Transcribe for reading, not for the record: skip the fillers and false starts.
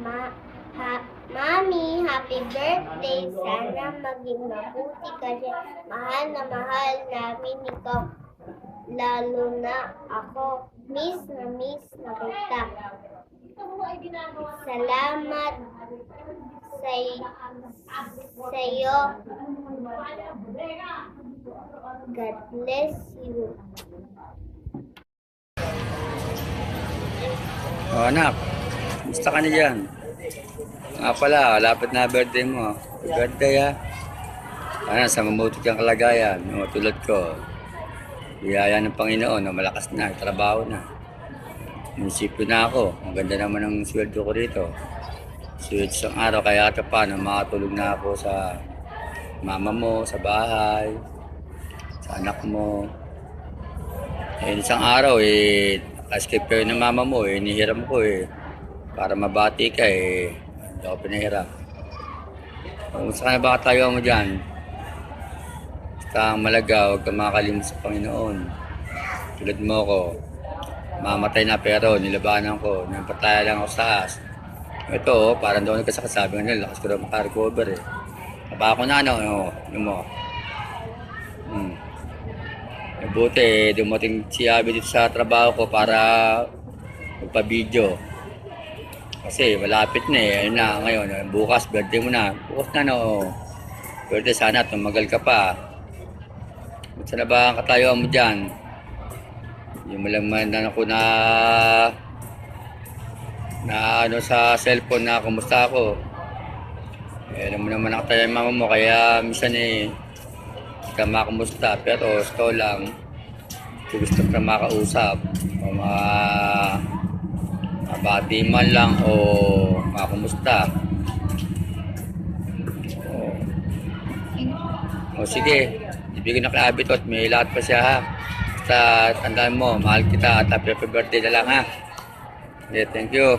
Ma ha Mami, happy birthday. Sana maging mabuti kasi mahal namin ikaw. Lalo na ako. Miss na kita. Salamat sa'yo. God bless you. Oh, anak, gusto ka na dyan? Nga pala, lapit na birthday mo. Happy birthday ha. Sana sa mabuti kang kalagayan, tulad ko. Biyaya ng Panginoon na malakas na, trabaho na. Munisipyo na ako. Ang ganda naman ng sweldo ko rito. Sweldo isang araw, kaya ito pa na makatulog na ako sa mama mo, sa bahay, sa anak mo. Isang araw, naka-skip kayo ng mama mo, nihiram ko para mabati ka hindi ako pinahiram. Kung saan na ba tayo mo dyan? Basta ang malaga, huwag kang makakalimut sa Panginoon. Tulad mo ko, mamatay na pero nilabanan ko, napataya lang ako sa taas. Ito, parang daw nagkasakasabi nga nila, lakas ko daw makarecover Naba ako na yun mo. Buti, dumating si Abby dito sa trabaho ko para magpa-video. Kasi malapit na ayun na ngayon, bukas birthday mo na. Bukas na birthday sana, tumagal ka pa. Saan na ba ang katayuan mo dyan? Yung malaman na ako na sa cellphone na kumusta ako. Alam mo naman ang katayuan mama mo, kaya minsan ka makumusta, pero gusto lang gusto ka makausap o mabati man lang o makumusta o sige, ibigay na kay Abby to at may lahat pa siya ha. Basta tandaan mo, mahal kita at happy birthday na lang ha. Okay, thank you.